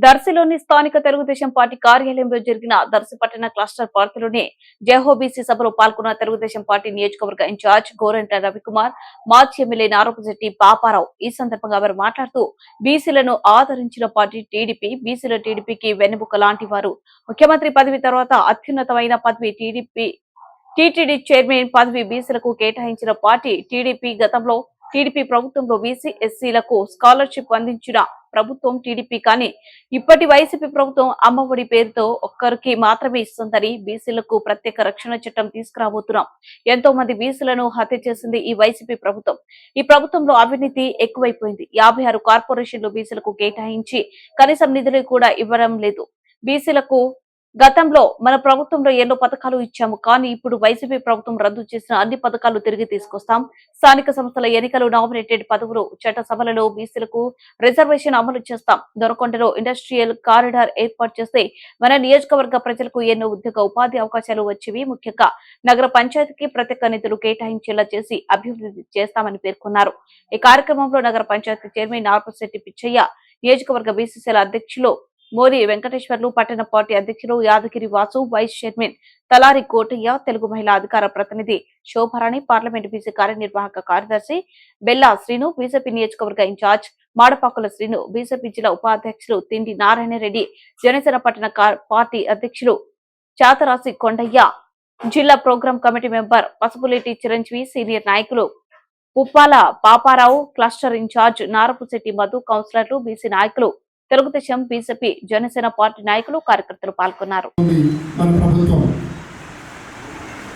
దర్శిలోని స్థానిక తెలుగుదేశం పార్టీ కార్యాలయంలో జరిగిన దర్శి పట్టణ క్లస్టర్ పార్టీలోని జెహోబీసీ సభలో పాల్గొన్న తెలుగుదేశం పార్టీ నియోజకవర్గ ఇన్ఛార్జ్ గోరంట రవికుమార్, మాజీ ఎమ్మెల్యే నారపశెట్టి పాపారావు. ఈ సందర్భంగా వారు మాట్లాడుతూ బీసీలను ఆదరించిన పార్టీ టీడీపీ, బీసీల టీడీపీకి వెన్నెముక లాంటి వారు. ముఖ్యమంత్రి పదవి తర్వాత అత్యున్నతమైన పదవి టీటీడీ చైర్మన్ పదవి బీసీలకు కేటాయించిన పార్టీ టీడీపీ. గతంలో టీడీపీ ప్రభుత్వంలో బీసీ, ఎస్సీలకు స్కాలర్షిప్ అందించిన ప్రభుత్వం టీడీపీ. కానీ ఇప్పటి వైసీపీ ప్రభుత్వం అమ్మఒడి పేరుతో ఒక్కరికి మాత్రమే ఇస్తుందని, బీసీలకు ప్రత్యేక రక్షణ చట్టం తీసుకురాబోతున్నాం. ఎంతో మంది బీసీలను హత్య చేసింది ఈ వైసీపీ ప్రభుత్వం. ఈ ప్రభుత్వంలో అవినీతి ఎక్కువైపోయింది. 56 కార్పొరేషన్లు బీసీలకు కేటాయించి కనీసం నిధులు కూడా ఇవ్వడం లేదు. బీసీలకు గతంలో మన ప్రభుత్వంలో ఎన్నో పథకాలు ఇచ్చాము. కానీ ఇప్పుడు వైసీపీ ప్రభుత్వం రద్దు చేసిన అన్ని పథకాలు తిరిగి తీసుకొస్తాం. స్థానిక సంస్థల ఎన్నికలు, నామినేటెడ్ పదవులు, చట్టసభలలో బీసీలకు రిజర్వేషన్ అమలు చేస్తాం. దొరకొండలో ఇండస్ట్రియల్ కారిడార్ ఏర్పాటు చేస్తే మన నియోజకవర్గ ప్రజలకు ఎన్నో ఉద్యోగ ఉపాధి అవకాశాలు వచ్చేవి. ముఖ్యంగా నగర పంచాయతీకి ప్రత్యేక నిధులు కేటాయించేలా చేసి అభివృద్ధి చేస్తామని పేర్కొన్నారు. ఈ కార్యక్రమంలో నగర పంచాయతీ చైర్మన్ నారపశెట్టి పిచ్చయ్య, నియోజకవర్గ బీసీసీల అధ్యక్షులు మోరి వెంకటేశ్వర్లు, పట్టణ పార్టీ అధ్యక్షులు యాదగిరి వాసు, వైస్ చైర్మన్ తలారి కోటయ్య, తెలుగు మహిళా అధికార ప్రతినిధి శోభారాణి, పార్లమెంటు బీసీ కార్యనిర్వాహక కార్యదర్శి బెల్లా శ్రీను, బీజేపీ నియోజకవర్గ ఇన్ఛార్జ్ మాడపాకుల శ్రీను, బీజేపీ జిల్లా ఉపాధ్యక్షులు తిండి నారాయణ రెడ్డి, జనసేన పట్టణ పార్టీ అధ్యక్షులు చాతరాసి కొండయ్య, జిల్లా programme committee member Pasupuleti Chiranjeevi, senior నాయకులు పుప్పాల పాపారావు, క్లస్టర్ ఇన్ఛార్జ్ నారపుశెట్టి మధు, కౌన్సిలర్లు, బీసీ నాయకులు, తెలుగుదేశం, బీజేపీ, జనసేన పార్టీ నాయకులు, కార్యకర్తలు పాల్గొన్నారు.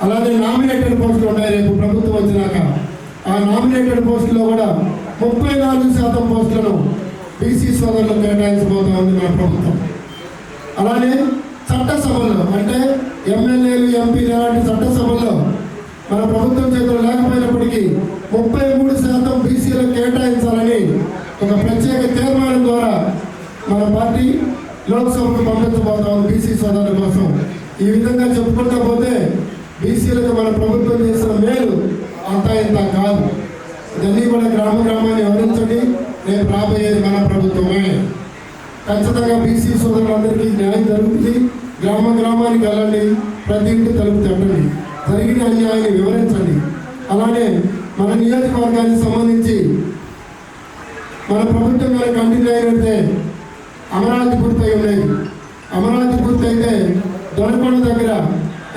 అలాగే నామినేటెడ్ పోస్టులు ఉన్నాయి. రేపు ప్రభుత్వం వచ్చినాక ఆ నామినేటెడ్ పోస్టులో కూడా 34% పోస్టులను బీసీ సోదరులు కేటాయించబోతా ఉంది మన ప్రభుత్వం. అలానే చట్టసభల్లో అంటే ఎమ్మెల్యేలు, ఎంపీలు లాంటి చట్టసభల్లో మన ప్రభుత్వం చేతులు లేకపోయినప్పటికీ 33% బీసీలకు కేటాయించాలని ఒక ప్రత్యేక తీర్మానం ద్వారా మన పార్టీ లోక్సభకు పంపించబోతాం బీసీ సోదరుల కోసం. ఈ విధంగా చెప్పుకుంటా పోతే బీసీలకు మన ప్రభుత్వం చేసిన మేలు అంతా ఇంత కాదు. ఇవన్నీ కూడా గ్రామాన్ని వివరించండి. రేపు రాబోయేది మన ప్రభుత్వమే. ఖచ్చితంగా బీసీ సోదరులందరికీ న్యాయం జరుగుతుంది. గ్రామానికి వెళ్ళండి, ప్రతి ఇంటి తలుపు తట్టండి, జరిగిన అన్యాయాన్ని వివరించండి. అలానే మన నియోజకవర్గానికి సంబంధించి మన ప్రభుత్వం గారు కంటిన్యూ అయినట్టే అమరావతి పూర్తయి ఉండేది. అమరావతి పూర్తయితే దొనకొండ దగ్గర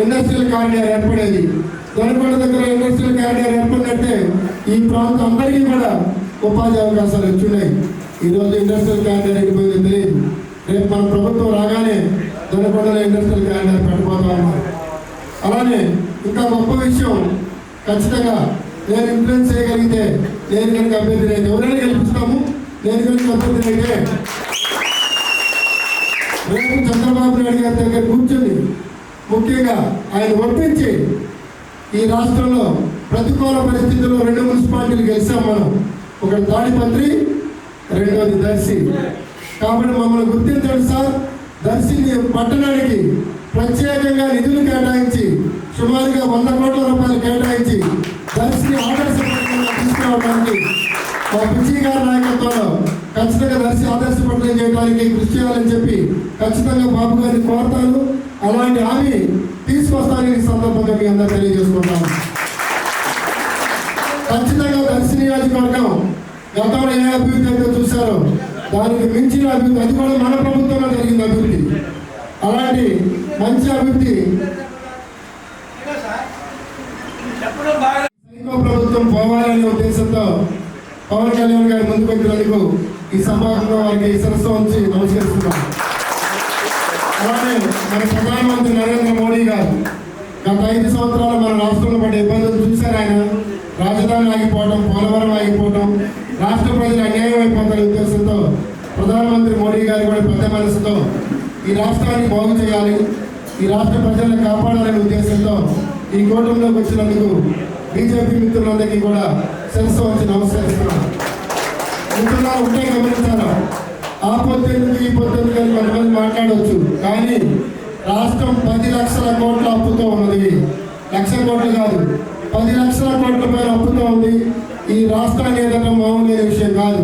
ఇండస్ట్రియల్ కారిడార్ ఏర్పడేది. దొనకొండ దగ్గర ఇండస్ట్రియల్ కారిడార్ ఏర్పడినట్టే ఈ ప్రాంతం అందరికీ కూడా ఉపాధి అవకాశాలు వచ్చినాయి. ఈరోజు ఇండస్ట్రియల్ కారిడార్ ఎక్కిపోయింది తెలియదు. రేపు మన ప్రభుత్వం రాగానే దొనకొండలో ఇండస్ట్రియల్ కారిడార్ పెట్టబోతా ఉన్నారు. అలానే ఇంకా గొప్ప విషయం, ఖచ్చితంగా నేను ఇన్ఫ్లుయెన్స్ చేయగలిగితే, నేను కనుక అభ్యర్థి అయితే ఎవరైనా గెలిపిస్తాము. నేను కనుక అభ్యర్థి అయితే రేపు చంద్రబాబు నాయుడు గారి దగ్గర కూర్చొని ముఖ్యంగా ఆయన ఒప్పించి ఈ రాష్ట్రంలో ప్రతికూల పరిస్థితుల్లో 2 మున్సిపాలిటీలు గెలిచాం మనం. ఒకటి తాడిపత్రి, రెండోది దర్శి. కాబట్టి మమ్మల్ని గుర్తించండి సార్. దర్శిని పట్టణానికి ప్రత్యేకంగా నిధులు కేటాయించి సుమారుగా 100 కోట్ల రూపాయలు కేటాయించి దర్శిని ఆదర్శపట్టణంగా తీసుకురావడానికి మా పిచ్చి గారి నాయకత్వంలో ఖచ్చితంగా దర్శి ఆదర్శపట్టణం చేయడానికి కృషి చేయాలని చెప్పి ఖచ్చితంగా బాబు గారిని కోరతాను. అలాంటి హామీ తీసుకొస్తానని సందర్భంగా మీ అందరూ తెలియజేసుకుంటాను. ఖచ్చితంగా దర్శి నియోజకవర్గం గతంలో ఏ అభివృద్ధి అయితే చూశారో దానికి మించిన అభివృద్ధి, అది కూడా మన ప్రభుత్వంలో జరిగింది అభివృద్ధి. అలాంటి మంచి అభివృద్ధి ప్రభుత్వం పోవాలనే ఉద్దేశంతో పవన్ కళ్యాణ్ గారు ముందుకు వచ్చినందుకు ఈ సంభాషణలో వారికి శిరస్సు ఉంచి నమస్కరిస్తున్నాం. అలానే మన ప్రధానమంత్రి నరేంద్ర మోడీ గారు గత 5 సంవత్సరాలు మన రాష్ట్రంలో పడే ఇబ్బందులు చూశారు. ఆయన రాజధాని ఆగిపోవడం, పోలవరం ఆగిపోవడం, రాష్ట్ర ప్రజలు అన్యాయం అయిపోతారు ఉద్దేశంతో ప్రధానమంత్రి మోడీ గారు కూడా పెద్ద మనసుతో ఈ రాష్ట్రాన్ని బాగు చేయాలి, ఈ రాష్ట్ర ప్రజలను కాపాడాలనే ఉద్దేశంతో ఈ కూటమిలోకి వచ్చినందుకు బీజేపీ మిత్రులందరికీ కూడా శిరస్సు వచ్చి నమస్కరిస్తున్నాం. మిత్రులు ఉంటే గమనించాలి. ఆ పొద్దున్నది ఈ పొద్దున్నది కానీ కొంతమంది మాట్లాడవచ్చు. కానీ రాష్ట్రం 10 లక్షల కోట్ల అప్పుతో ఉన్నది. 1,00,000 కోట్లు కాదు, 10 లక్షల కోట్ల పైన అప్పుతో ఉంది. ఈ రాష్ట్రాన్ని ఎదగడం మామూలు విషయం కాదు.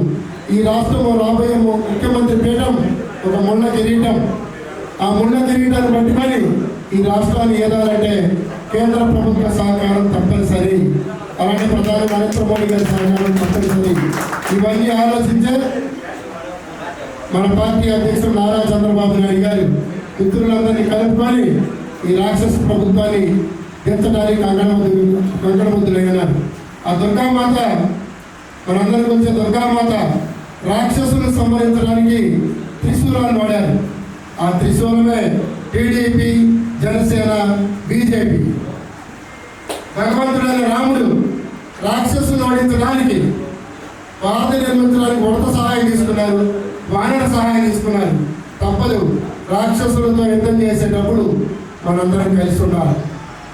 ఈ రాష్ట్రంలో రాబోయే ముఖ్యమంత్రి పీఠం ఒక ముళ్ళ కిరీటం. ఆ ముళ్ళ కిరీటాన్ని పట్టుకొని ఈ రాష్ట్రాన్ని ఏదాలంటే కేంద్ర ప్రభుత్వ సహకారం తప్పనిసరి, అలాగే ప్రధాని నరేంద్ర మోడీ గారి సహకారం తప్పనిసరి. ఇవన్నీ ఆలోచించే మన పార్టీ అధ్యక్షుడు నారా చంద్రబాబు నాయుడు గారు మిత్రులందరినీ కలుపుకొని ఈ రాక్షస ప్రభుత్వాన్ని పెంచడానికి కంకణబుద్ధులైనారు. ఆ దుర్గామాత, మనందరికి వచ్చే దుర్గామాత రాక్షసులను సంహరించడానికి త్రిశూలాన్ని వాడారు. ఆ త్రిశూలమే టీడీపీ, జనసేన, బీజేపీ. భగవంతుడైన రాముడు రాక్షసులను ఓడించడానికి, భారత నిర్మించడానికి ఉడత సహాయం తీసుకున్నారు, వానర సహాయం తీసుకున్నారు. తప్పదు, రాక్షసులతో యుద్ధం చేసేటప్పుడు మనందరం కలిసి ఉండాలి.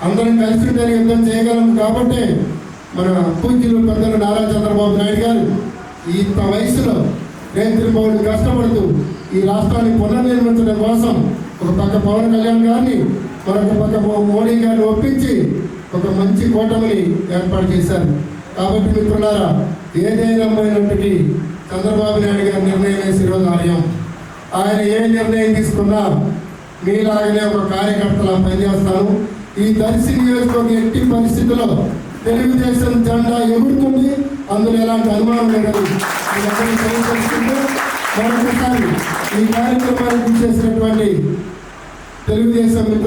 అందరం కలిసి ఉంటే యుద్ధం చేయగలం. కాబట్టి మన పూజ్యులు పెద్దలు నారా చంద్రబాబు నాయుడు గారు ఇంత వయసులో రేత్రింబౌళ్ళు కష్టపడుతూ ఈ రాష్ట్రాన్ని పునర్నిర్మించడం కోసం ఒక పక్క పవన్ కళ్యాణ్ గారిని, మరొక పక్క మోడీ గారిని ఒప్పించి ఒక మంచి కూటమిని ఏర్పాటు చేశారు. కాబట్టి మిత్రులారా, ఏదైనా పోయినప్పటికీ చంద్రబాబు నాయుడు గారి నిర్ణయమే శిరోధార్యం. ఆయన ఏ నిర్ణయం తీసుకున్నా మీలాగనే ఒక కార్యకర్తలా పనిచేస్తాను. ఈ దర్శి నియోజకవర్గం ఎట్టి పరిస్థితుల్లో తెలుగుదేశం జెండా ఎగురుతుంది, అందులో ఎలాంటి అనుమానం లేదు. మరొకసారి ఈ కార్యక్రమానికి చేసినటువంటి తెలుగుదేశం మిత్రులు